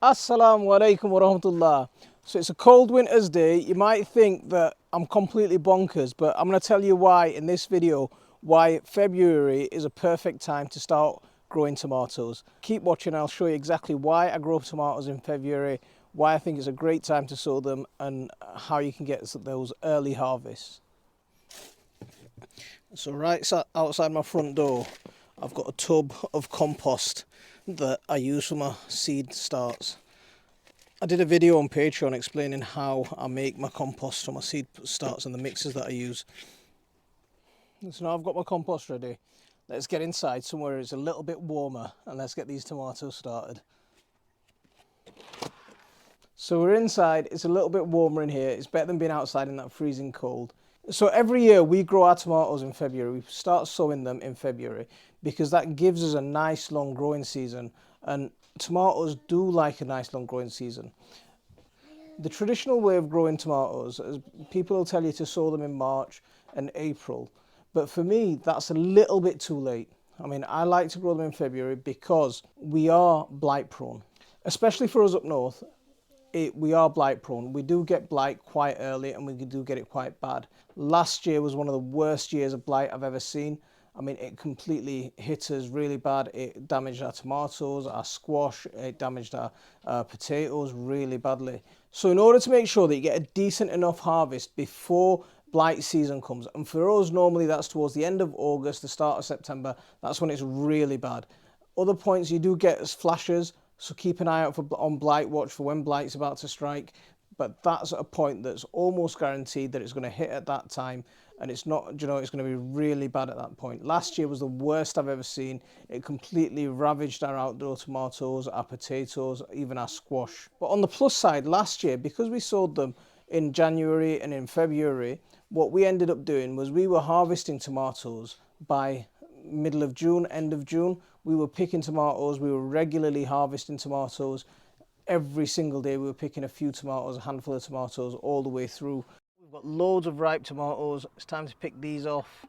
Assalamu alaikum wa rahmatullah. So it's a cold winter's day. You might think that I'm completely bonkers, but I'm going to tell you why in this video, why February is a perfect time to start growing tomatoes. Keep watching, I'll show you exactly why I grow tomatoes in February, why I think it's a great time to sow them, and how you can get those early harvests. So outside my front door, I've got a tub of compost that I use for my seed starts. I did a video on Patreon explaining how I make my compost for my seed starts and the mixes that I use. So now I've got my compost ready. Let's get inside somewhere it's a little bit warmer and let's get these tomatoes started. So we're inside, it's a little bit warmer in here. It's better than being outside in that freezing cold. So every year we grow our tomatoes in February. We start sowing them in February because that gives us a nice long growing season, and tomatoes do like a nice long growing season. The traditional way of growing tomatoes is people will tell you to sow them in March and April, but for me that's a little bit too late. I mean, I like to grow them in February because we are blight prone, especially for us up north. We are blight prone. We do get blight quite early and we do get it quite bad. Last year was one of the worst years of blight I've ever seen. I mean, it completely hit us really bad. It damaged our tomatoes, our squash, it damaged our potatoes really badly. So in order to make sure that you get a decent enough harvest before blight season comes, and for us normally that's towards the end of August, the start of September, that's when it's really bad. Other points you do get flashes, so keep an eye out on blight watch for when blight's about to strike, but that's a point that's almost guaranteed that it's going to hit at that time, and it's not, it's going to be really bad at that point. Last year was the worst I've ever seen. It completely ravaged our outdoor tomatoes, our potatoes, even our squash. But on the plus side, last year, because we sowed them in January and in February, what we ended up doing was we were harvesting tomatoes by middle of June, end of June. We were picking tomatoes, we were regularly harvesting tomatoes. Every single day we were picking a few tomatoes, a handful of tomatoes all the way through. We've got loads of ripe tomatoes. It's time to pick these off.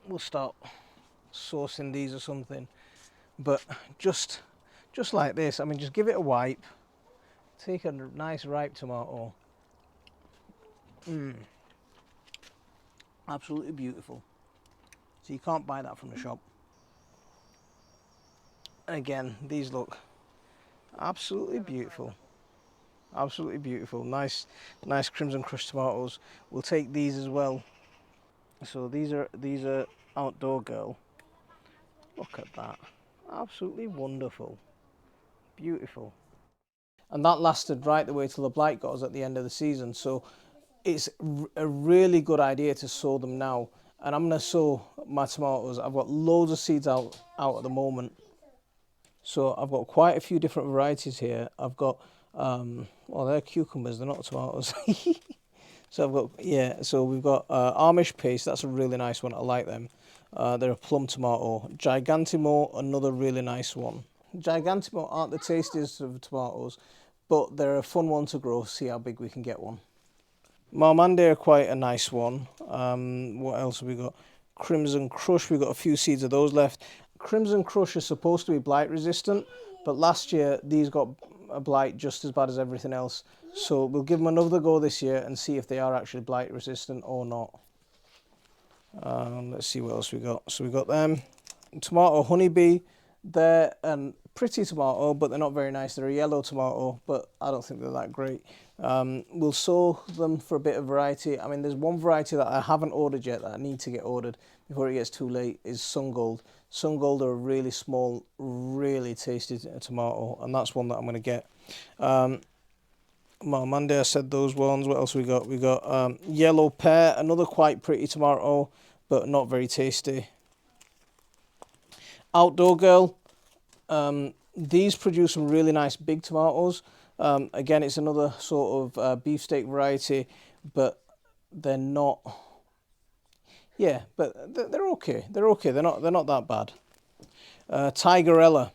We'll start sourcing these or something. But just like this, I mean, just give it a wipe. Take a nice ripe tomato. Absolutely beautiful. So you can't buy that from the shop. And again, these look absolutely beautiful. Absolutely beautiful. Nice crimson crush tomatoes. We'll take these as well. So these are Outdoor Girl. Look at that. Absolutely wonderful. Beautiful. And that lasted right the way till the blight got us at the end of the season. So it's a really good idea to sow them now. And I'm going to sow my tomatoes. I've got loads of seeds out at the moment. So I've got quite a few different varieties here. I've got, well, they're cucumbers, they're not tomatoes. So we've got Amish paste, that's a really nice one, I like them. They're a plum tomato. Gigantimo, another really nice one. Gigantimo aren't the tastiest of tomatoes, but they're a fun one to grow, see how big we can get one. Marmande are quite a nice one. What else have we got? Crimson Crush, we've got a few seeds of those left. Crimson Crush is supposed to be blight resistant, but last year these got a blight just as bad as everything else. So we'll give them another go this year and see if they are actually blight resistant or not. Let's see what else we got. So we got them. Tomato Honeybee, they're a pretty tomato, but they're not very nice. They're a yellow tomato, but I don't think they're that great. We'll sow them for a bit of variety. I mean, there's one variety that I haven't ordered yet that I need to get ordered before it gets too late, is Sun Gold. Sun Gold are a really small, really tasty tomato, and that's one that I'm going to get. Monday I said those ones. What else we got? We got Yellow Pear, another quite pretty tomato, but not very tasty. Outdoor Girl, these produce some really nice big tomatoes. Again, it's another sort of beefsteak variety, but they're not. Yeah, but they're okay. They're okay. They're not that bad. Tigerella,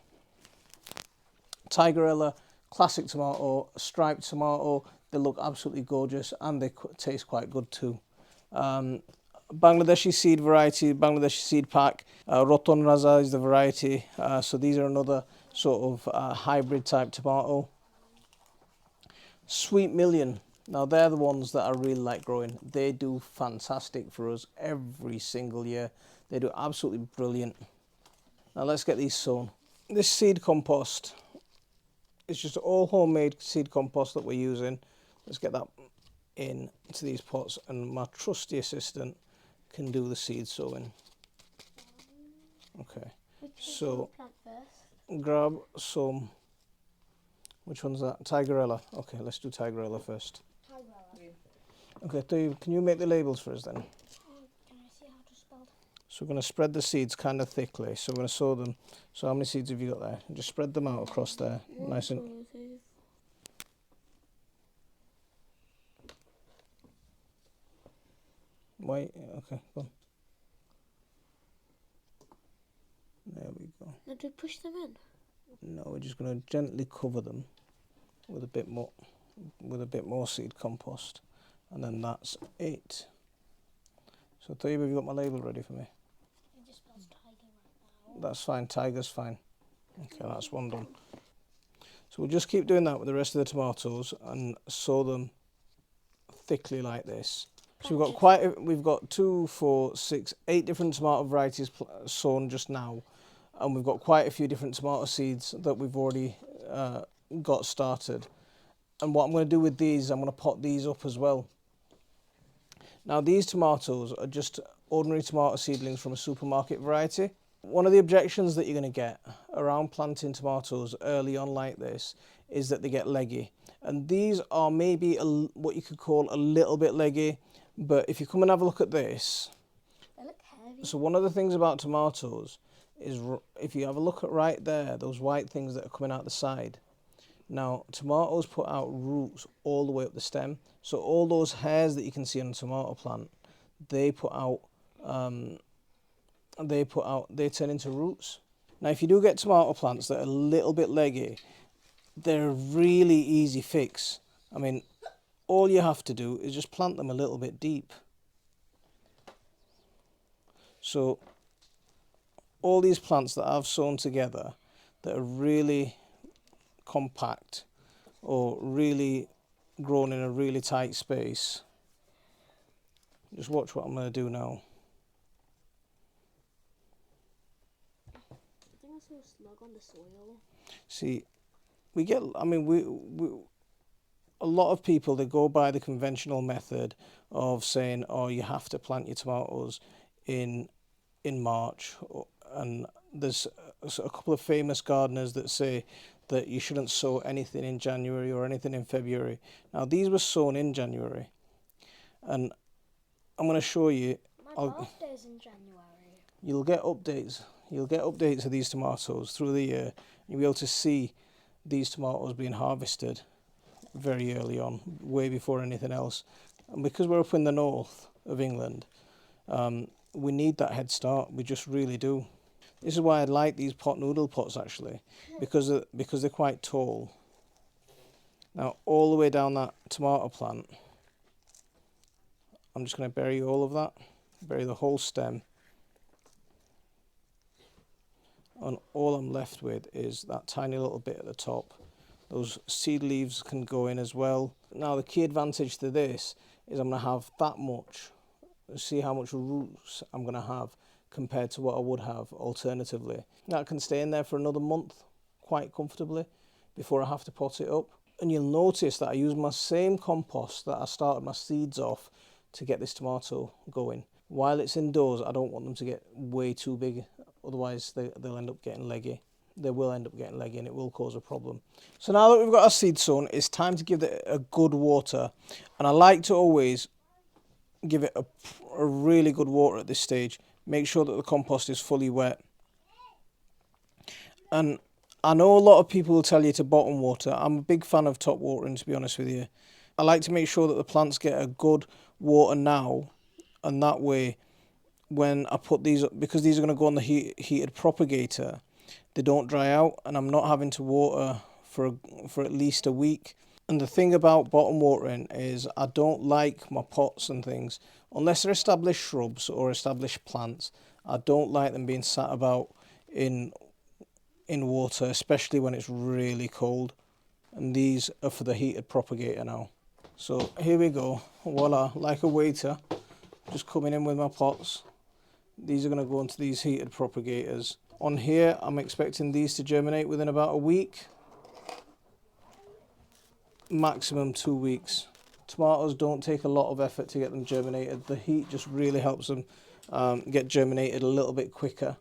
classic tomato, striped tomato. They look absolutely gorgeous and they taste quite good too. Bangladeshi seed variety, Bangladeshi seed pack. Roton Raza is the variety. So these are another sort of hybrid type tomato. Sweet Million. Now they're the ones that I really like growing. They do fantastic for us every single year. They do absolutely brilliant. Now let's get these sown. This seed compost is just all homemade seed compost that we're using. Let's get that into these pots, and my trusty assistant can do the seed sowing. Okay, so grab some. Which one's that? Tigerella. Okay, let's do Tigerella first. Okay, Dave, can you make the labels for us then? Can I see how to spell? So we're going to spread the seeds kind of thickly. So we're going to sow them. So how many seeds have you got there? Just spread them out across there. Nice and... Wait, okay, go on. There we go. Now do we push them in? No, we're just going to gently cover them with a bit more seed compost, and then that's it. So Tayyip, have you got my label ready for me? It just spells tiger right now. That's fine, tiger's fine. Okay, that's one done. So we'll just keep doing that with the rest of the tomatoes and sow them thickly like this. So we've got 2, 4, 6, 8 different tomato varieties sown just now, and we've got quite a few different tomato seeds that we've already got started. And what I'm going to do with these, I'm going to pot these up as well. Now these tomatoes are just ordinary tomato seedlings from a supermarket variety. One of the objections that you're going to get around planting tomatoes early on like this is that they get leggy. And these are maybe what you could call a little bit leggy, but if you come and have a look at this, they look heavy. So one of the things about tomatoes is if you have a look at right there, those white things that are coming out the side. Now, tomatoes put out roots all the way up the stem. So all those hairs that you can see on a tomato plant, they turn into roots. Now, if you do get tomato plants that are a little bit leggy, they're a really easy fix. I mean, all you have to do is just plant them a little bit deep. So all these plants that I've sown together that are really compact or really grown in a really tight space, just watch what I'm going to do now. I think I saw a slug on the soil. See, a lot of people, they go by the conventional method of saying, oh, you have to plant your tomatoes in March, and there's a couple of famous gardeners that say that you shouldn't sow anything in January or anything in February. Now these were sown in January, and I'm going to show you. My birthday's in January. You'll get updates. You'll get updates of these tomatoes through the year. You'll be able to see these tomatoes being harvested very early on, way before anything else. And because we're up in the north of England, we need that head start. We just really do. This is why I like these pot noodle pots actually, because they're quite tall. Now all the way down that tomato plant, I'm just going to bury all of that, bury the whole stem. And all I'm left with is that tiny little bit at the top. Those seed leaves can go in as well. Now the key advantage to this is I'm going to have that much. See how much roots I'm going to have compared to what I would have alternatively. That can stay in there for another month quite comfortably before I have to pot it up. And you'll notice that I use my same compost that I started my seeds off to get this tomato going. While it's indoors, I don't want them to get way too big, otherwise they'll end up getting leggy. They will end up getting leggy and it will cause a problem. So now that we've got our seed sown, it's time to give it a good water. And I like to always give it a really good water at this stage. Make sure that the compost is fully wet. And I know a lot of people will tell you to bottom water. I'm a big fan of top watering, to be honest with you. I like to make sure that the plants get a good water now, and that way when I put these up, because these are going to go on the heated propagator, they don't dry out, and I'm not having to water for at least a week. And the thing about bottom watering is I don't like my pots and things Unless they're established shrubs or established plants, I don't like them being sat about in water, especially when it's really cold. And these are for the heated propagator now. So here we go, voila, like a waiter, just coming in with my pots. These are going to go into these heated propagators. On here, I'm expecting these to germinate within about a week, maximum 2 weeks. Tomatoes don't take a lot of effort to get them germinated. The heat just really helps them get germinated a little bit quicker.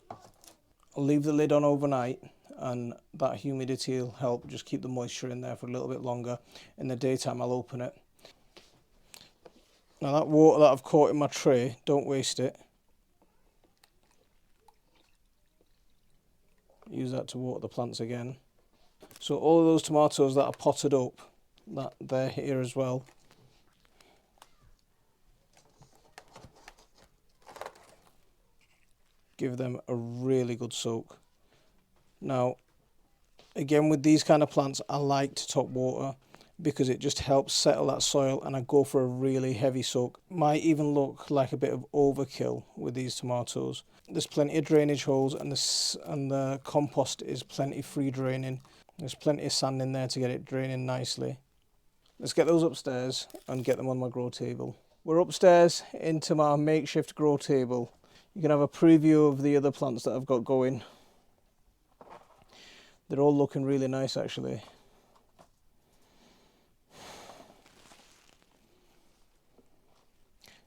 I'll leave the lid on overnight, and that humidity will help just keep the moisture in there for a little bit longer. In the daytime, I'll open it. Now that water that I've caught in my tray, don't waste it. Use that to water the plants again. So all of those tomatoes that are potted up, they're here as well. Give them a really good soak. Now, again, with these kind of plants, I like to top water because it just helps settle that soil, and I go for a really heavy soak. Might even look like a bit of overkill with these tomatoes. There's plenty of drainage holes, and the compost is plenty free draining. There's plenty of sand in there to get it draining nicely. Let's get those upstairs and get them on my grow table. We're upstairs into my makeshift grow table. You can have a preview of the other plants that I've got going. They're all looking really nice actually.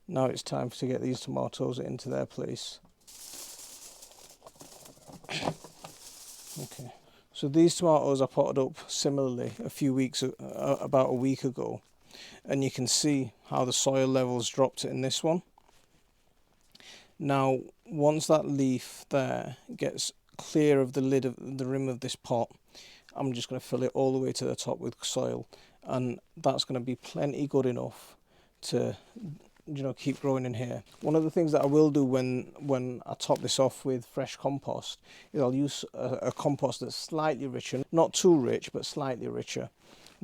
Now it's time to get these tomatoes into their place. Okay, so these tomatoes I potted up similarly about a week ago, and you can see how the soil levels dropped in this one. Now, once that leaf there gets clear of the lid of the rim of this pot, I'm just going to fill it all the way to the top with soil, and that's going to be plenty good enough to keep growing in here. One of the things that I will do when I top this off with fresh compost is I'll use a compost that's slightly richer, not too rich but slightly richer,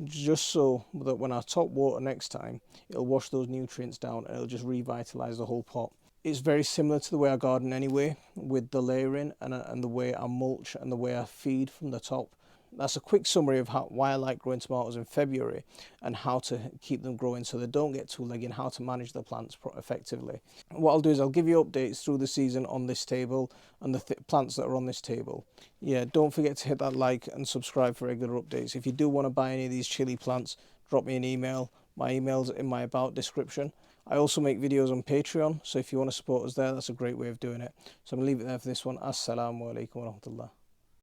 just so that when I top water next time, it'll wash those nutrients down and it'll just revitalize the whole pot. It's very similar to the way I garden anyway, with the layering and the way I mulch and the way I feed from the top. That's a quick summary of why I like growing tomatoes in February and how to keep them growing so they don't get too leggy, and how to manage the plants effectively. What I'll do is I'll give you updates through the season on this table and the plants that are on this table. Yeah, don't forget to hit that like and subscribe for regular updates. If you do want to buy any of these chili plants, drop me an email. My email's in my about description. I also make videos on Patreon, so if you want to support us there, that's a great way of doing it. So I'm going to leave it there for this one. Assalamu alaikum wa rahmatullah.